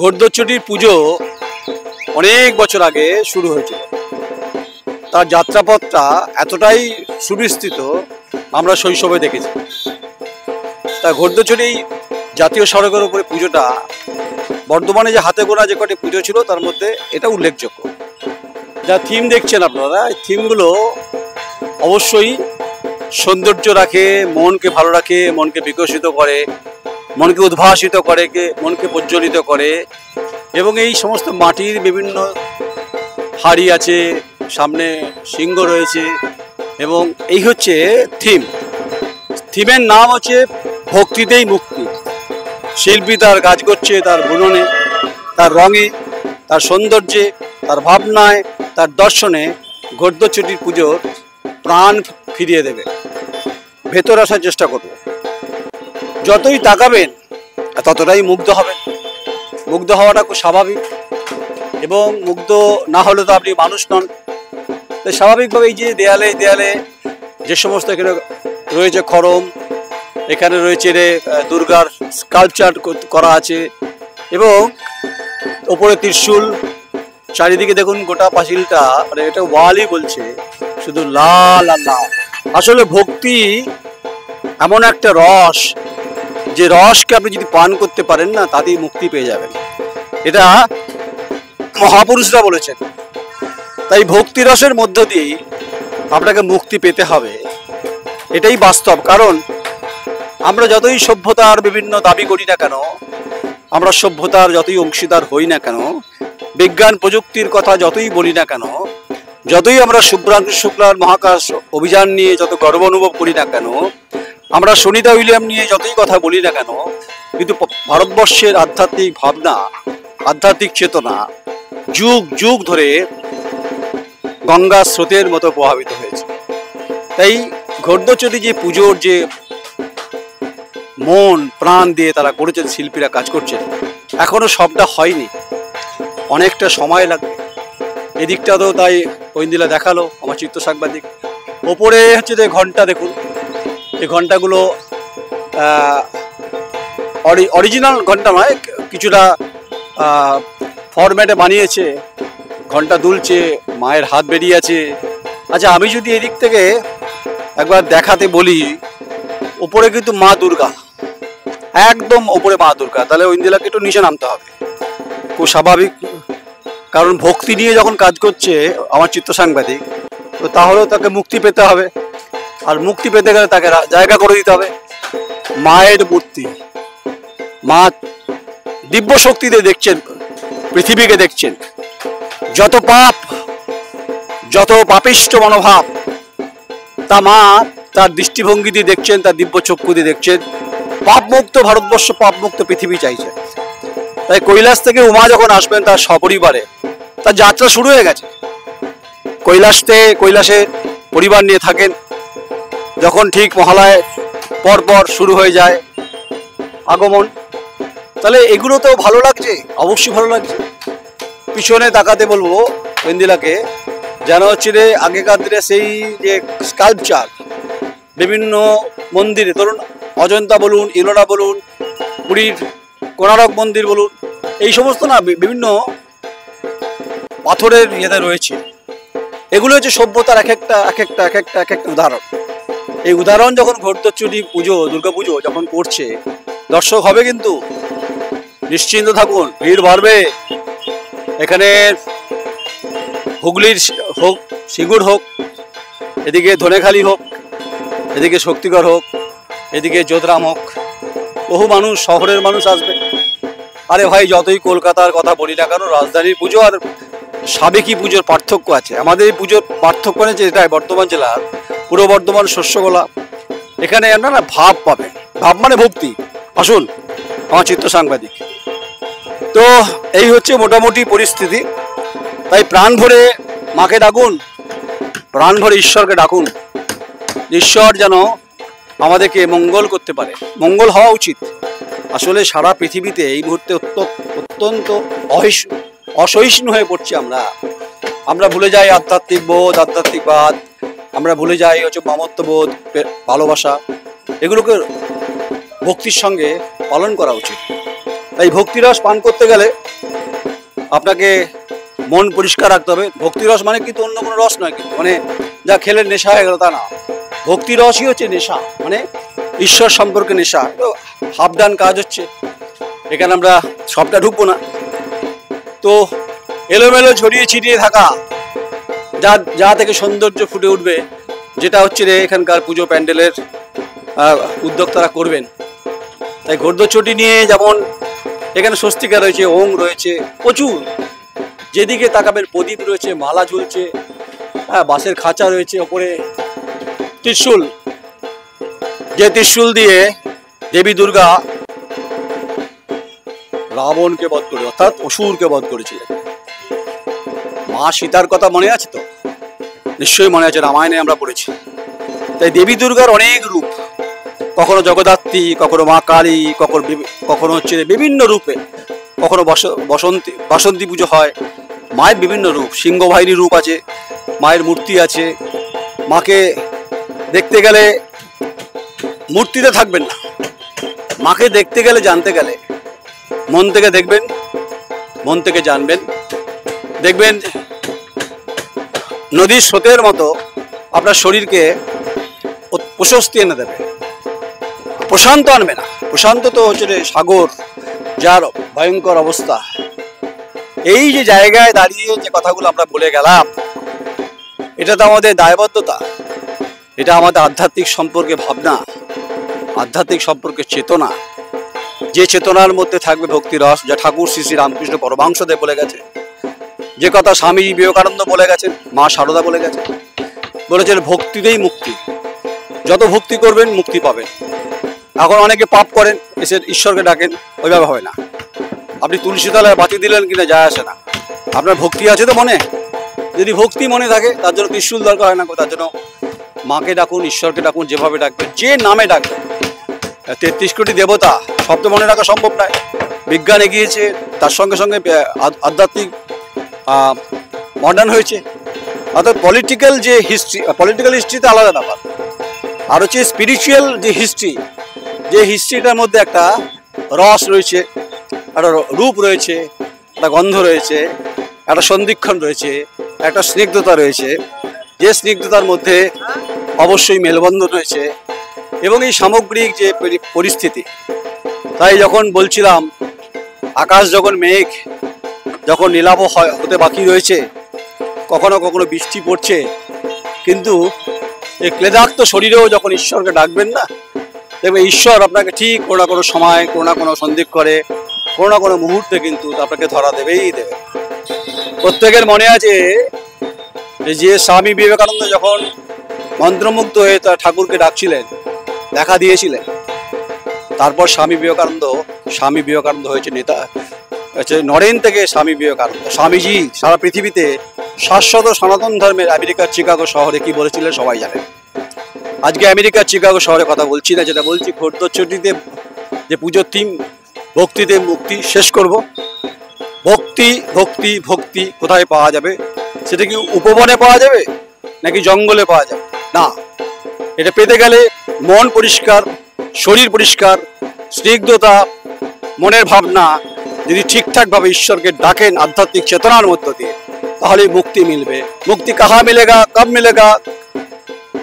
ঘোড়দৌড়চটির পুজো অনেক বছর আগে শুরু হয়েছিল। তার যাত্রাপথটা এতটাই সুবিস্তৃত আমরা শৈশবে দেখেছি। তা ঘোড়দৌড়চটি জাতীয় সড়কের উপরে পুজোটা বর্ধমানে যে হাতে গোনা যে কটি পুজো ছিল তার মধ্যে এটা উল্লেখযোগ্য। যা থিম দেখছেন আপনারা, এই থিমগুলো অবশ্যই সৌন্দর্য রাখে, মনকে ভালো রাখে, মনকে বিকশিত করে, মনকে উদ্ভাসিত করে, মনকে প্রজ্বলিত করে। এবং এই সমস্ত মাটির বিভিন্ন হাড়ি আছে, সামনে সিংহ রয়েছে, এবং এই হচ্ছে থিম। থিমের নাম হচ্ছে ভক্তিতেই মুক্তি। শিল্পী তার কাজ করছে তার বুননে, তার রঙে, তার সৌন্দর্যে, তার ভাবনায়, তার দর্শনে ঘোড়দৌড়চটির পুজোর প্রাণ ফিরিয়ে দেবে। ভেতর আসার চেষ্টা করব। যতই তাকাবেন ততটাই মুগ্ধ হবেন। মুগ্ধ হওয়াটা খুব স্বাভাবিক, এবং মুগ্ধ না হলে তো আপনি মানুষ নন। তাই স্বাভাবিকভাবে এই যে দেয়ালে দেয়ালে যে সমস্ত এখানে রয়েছে খড়ম, এখানে রয়েছে দুর্গার স্কাল্পচার করা আছে, এবং ওপরে ত্রিশূল, চারিদিকে দেখুন গোটা পাঁচিলটা, মানে এটা ওয়ালই বলছে শুধু লাল আর লাল। আসলে ভক্তি এমন একটা রস, যে রসকে আপনি যদি পান করতে পারেন না, তাতেই মুক্তি পেয়ে যাবেন। এটা মহাপুরুষরা বলেছেন। তাই ভক্তি রসের মধ্য দিয়েই আপনাকে মুক্তি পেতে হবে, এটাই বাস্তব। কারণ আমরা যতই সভ্যতার বিভিন্ন দাবি করি না কেন, আমরা সভ্যতার যতই অংশীদার হই না কেন, বিজ্ঞান প্রযুক্তির কথা যতই বলি না কেন, যতই আমরা শুভ্রাংশু শুক্লার মহাকাশ অভিযান নিয়ে যত গর্ব অনুভব করি না কেন, আমরা সুনিতা উইলিয়াম নিয়ে যতই কথা বলি না কেন, কিন্তু ভারতবর্ষের আধ্যাত্মিক ভাবনা, আধ্যাত্মিক চেতনা যুগ যুগ ধরে গঙ্গা স্রোতের মতো প্রভাবিত হয়েছে। তাই ঘোড়দৌড়চটি যে পুজোর যে মন প্রাণ দিয়ে তারা করেছেন, শিল্পীরা কাজ করছেন, এখনো সবটা হয়নি, অনেকটা সময় লাগবে। এদিকটা তো তাই ঐন্দিলা দেখালো আমার চিত্র সাংবাদিক। ওপরে হচ্ছে যে ঘন্টা, দেখুন এই ঘন্টাগুলো অরিজিনাল ঘন্টা নয়, কিছুটা ফরম্যাটে বানিয়েছে। ঘন্টা দুলছে, মায়ের হাত বেরিয়ে আছে। আচ্ছা, আমি যদি এদিক থেকে একবার দেখাতে বলি, ওপরে কিন্তু মা দুর্গা, একদম ওপরে মা দুর্গা, তাহলে ঐন্দিলাকে একটু নিচে নামতে হবে, খুব স্বাভাবিক। কারণ ভক্তি নিয়ে যখন কাজ করছে আমার চিত্র সাংবাদিক, তো তাহলেও তাকে মুক্তি পেতে হবে, আর মুক্তি পেতে গেলে তাকে জায়গা করে দিতে হবে। মায়ের মূর্তি, মা দিব্য শক্তিতে দেখছেন, পৃথিবীকে দেখছেন। যত পাপ, যত পাপিষ্ট মনোভাব, তা মা তার দৃষ্টিভঙ্গি দিয়ে দেখছেন, তার দিব্য চক্ষু দিয়ে দেখছেন। পাপমুক্ত ভারতবর্ষ, পাপমুক্ত পৃথিবী চাইছে। তাই কৈলাস থেকে উমা যখন আসবেন তার সপরিবারে, তার যাত্রা শুরু হয়ে গেছে। কৈলাসে পরিবার নিয়ে থাকেন। যখন ঠিক মহালয় পর পর শুরু হয়ে যায় আগমন, তাহলে এগুলো তো ভালো লাগছে, অবশ্যই ভালো লাগছে। পিছনে তাকাতে বলবো ঐন্দিলাকে, যেন হচ্ছে রে আগেকার দিনে সেই যে স্কাল্পচার বিভিন্ন মন্দিরে, ধরুন অজন্তা বলুন, ইলোরা বলুন, পুরীর কোণারক মন্দির বলুন, এই সমস্ত না বিভিন্ন পাথরের ইয়েতে রয়েছে। এগুলো হচ্ছে সভ্যতার এক একটা উদাহরণ। এই উদাহরণ যখন ঘোড়দৌড়চটি পুজো, দুর্গা পুজো যখন করছে, দর্শক হবে কিন্তু, নিশ্চিন্ত থাকুন, ভিড় বাড়বে। এখানে হুগলির হোক, সিঙ্গুর হোক, এদিকে ধনেখালি হোক, এদিকে শক্তিগড় হোক, এদিকে যোধরাম হোক, বহু মানুষ, শহরের মানুষ আসবে। আরে ভাই, যতই কলকাতার কথা বলি না কেন, রাজধানীর পুজো আর সাবেকি পুজোর পার্থক্য আছে। আমাদের এই পুজোর পার্থক্য আছে এটাই, বর্ধমান জেলার পূর্ব বর্ধমান শস্যগোলা, এখানে আপনারা ভাব পাবেন। ভাব মানে ভক্তি। আসুন আমার চিত্র সাংবাদিক। তো এই হচ্ছে মোটামুটি পরিস্থিতি। তাই প্রাণ ভরে মাকে ডাকুন, প্রাণ ভরে ঈশ্বরকে ডাকুন। ঈশ্বর যেন আমাদেরকে মঙ্গল করতে পারে, মঙ্গল হওয়া উচিত। আসলে সারা পৃথিবীতে এই মুহূর্তে অত্যন্ত অসহিষ্ণু হয়ে পড়ছি আমরা ভুলে যাই আধ্যাত্মিক বোধ, আধ্যাত্মিকবাদ, আমরা ভুলে যাই হচ্ছে মমত্ববোধ, ভালোবাসা। এগুলোকে ভক্তির সঙ্গে পালন করা উচিত। তাই ভক্তিরস পান করতে গেলে আপনাকে মন পরিষ্কার রাখতে হবে। ভক্তি রস মানে কিন্তু অন্য কোনো রস নয়, কিন্তু মানে যা খেলে নেশা হয়ে গেল তা না। ভক্তি রসই হচ্ছে নেশা, মানে ঈশ্বর সম্পর্কে নেশা। হাফ ডান কাজ হচ্ছে, এখানে আমরা সবটা ঢুকবো না। তো এলোমেলো ছড়িয়ে ছিটিয়ে থাকা যা থেকে সৌন্দর্য ফুটে উঠবে, যেটা হচ্ছে রে এখানকার পুজো প্যান্ডেলের উদ্যোক্তারা করবেন। তাই ঘোড়দৌড় নিয়ে যেমন এখানে স্বস্তিকা রয়েছে, ওং রয়েছে প্রচুর, যেদিকে তাকাবেন প্রদীপ রয়েছে, মালা ঝুলছে, হ্যাঁ বাঁশের খাঁচা রয়েছে, ওপরে ত্রিশূল, যে ত্রিশূল দিয়ে দেবী দুর্গা রাবণকে বধ করে, অর্থাৎ অসুরকে বধ করেছিলেন। মা সীতার কথা মনে আছে তো? নিশ্চয়ই মনে আছে, রামায়ণে আমরা পড়েছি। তাই দেবী দুর্গার অনেক রূপ, কখনো জগদ্ধাত্রী, কখনো মা কালী, কখনো হচ্ছে বিভিন্ন রূপে, কখনো বাসন্তী পুজো হয়। মায়ের বিভিন্ন রূপ, সিংহবাহিনী রূপ আছে, মায়ের মূর্তি আছে। মাকে দেখতে গেলে মূর্তিতে থাকবেন না, মাকে দেখতে গেলে, জানতে গেলে মন থেকে দেখবেন, মন থেকে জানবেন। দেখবেন নদীর স্রোতের মতো আপনার শরীরকে প্রশস্তি এনে দেবে, প্রশান্ত আনবে না। প্রশান্ত তো হচ্ছে সাগর, যার ভয়ঙ্কর অবস্থা। এই যে জায়গায় দাঁড়িয়ে যে কথাগুলো আমরা বলে গেলাম, এটা তো আমাদের দায়বদ্ধতা, এটা আমাদের আধ্যাত্মিক সম্পর্কে ভাবনা, আধ্যাত্মিক সম্পর্কে চেতনা, যে চেতনার মধ্যে থাকবে ভক্তি রস, যা ঠাকুর শ্রী শ্রী রামকৃষ্ণ পরমহংসদেব বলে গেছে, যে কথা স্বামী বিবেকানন্দ বলে গেছেন, মা শারদা বলে গেছেন, বলেছেন ভক্তিতেই মুক্তি। যত ভক্তি করবেন মুক্তি পাবেন। এখন অনেকে পাপ করেন, এসে ঈশ্বরকে ডাকেন, ওইভাবে হবে না। আপনি তুলসী তলায় বাতি দিলেন কিনা যায় আসে না, আপনার ভক্তি আছে তো মনে। যদি ভক্তি মনে থাকে, তার জন্য ত্রিশূল দরকার হয় না, তার জন্য মাকে ডাকুন, ঈশ্বরকে ডাকুন, যেভাবে ডাকবেন, যে নামে ডাকবেন। 33 কোটি দেবতা শব্দ মনে রাখা সম্ভব নয়। বিজ্ঞান এগিয়েছে, তার সঙ্গে সঙ্গে আধ্যাত্মিক মডার্ন হয়েছে। অর্থাৎ পলিটিক্যাল হিস্ট্রিতে আলাদা ব্যাপার, আর হচ্ছে স্পিরিচুয়াল যে হিস্ট্রি, যে হিস্ট্রিটার মধ্যে একটা রস রয়েছে, একটা রূপ রয়েছে, একটা গন্ধ রয়েছে, একটা সন্ধিক্ষণ রয়েছে, একটা স্নিগ্ধতা রয়েছে, যে স্নিগ্ধতার মধ্যে অবশ্যই মেলবন্ধন রয়েছে এবং এই সামগ্রিক যে পরিস্থিতি। তাই যখন বলছিলাম, আকাশ যখন মেঘ, যখন নীলাভ হতে বাকি রয়েছে, কখনো কখনো বৃষ্টি পড়ছে, কিন্তু এই ক্লেদাক্ত শরীরেও যখন ঈশ্বরকে ডাকবেন না, দেখবে ঈশ্বর আপনাকে ঠিক কোনো না কোনো সময়, কোনো না কোনো সন্ধিক্ষণে, কোনো না কোনো মুহূর্তে কিন্তু আপনাকে ধরা দেবেই দেবে। প্রত্যেকের মনে আছে যে স্বামী বিবেকানন্দ যখন মন্ত্রমুগ্ধ হয়ে তার ঠাকুরকে ডাকছিলেন, দেখা দিয়েছিলেন। তারপর স্বামী বিবেকানন্দ হয়েছে নেতা, হচ্ছে নরেন থেকে স্বামী বিবেকানন্দ। স্বামীজি সারা পৃথিবীতে শাশ্বত সনাতন ধর্মের আমেরিকার চিকাগো শহরে কি বলেছিলেন সবাই জানেন। আজকে আমেরিকার চিকাগো শহরে কথা বলছি না, যেটা বলছি ঘোড়দৌড় যে পুজোর থিম ভক্তিতে মুক্তি, শেষ করব। ভক্তি ভক্তি ভক্তি কোথায় পাওয়া যাবে? সেটা কি উপবনে পাওয়া যাবে নাকি জঙ্গলে পাওয়া যাবে? না, এটা পেতে গেলে মন পরিষ্কার, শরীর পরিষ্কার, স্নিগ্ধতা, মনের ভাবনা যদি ঠিকঠাকভাবে ঈশ্বরকে ডাকেন আধ্যাত্মিক চেতনার মধ্য দিয়ে, তাহলে मुक्ति मिलবে। मुक्ति कहाँ मिलेगा, कब मिलेगा,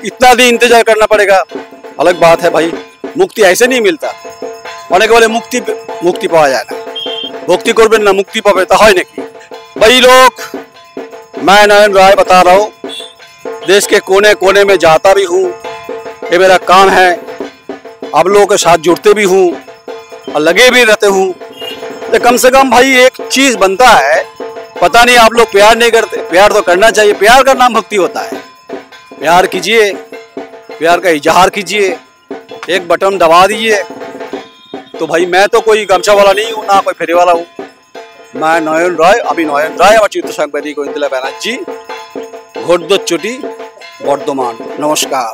इतना दिन इंतजार करना पड़ेगा, अलग बात है भाई। मुक्ति ऐसे नहीं मिलता। অনেকে বলে মুক্তি পাওয়া যায় না, ভক্তি করবেন না মুক্তি পাবে, তা হয় নাকি? भाई लोग, मैं नयन राय बता रहा हूँ, देश के कोने कोने में जाता भी हूँ, ये मेरा काम है। आप लोगों के साथ जुड़ते भी हूँ और लगे भी रहते हूँ। तो कम से कम भाई एक चीज बनता है, पता नहीं आप लोग प्यार नहीं करते, प्यार तो करना चाहिए। प्यार का नाम भक्ति होता है। प्यार कीजिए, प्यार का इजहार कीजिए, एक बटन दबा दीजिए। तो भाई मैं तो कोई गमछा वाला नहीं हूँ, ना कोई फेरी वाला हूँ। मैं नयन राय, अभी नयन राय আমার চিত্র সাংবাদিক গোবিন্দলা ব্যানার্জি, ঘোড়দৌড় বর্ধমান। নমস্কার।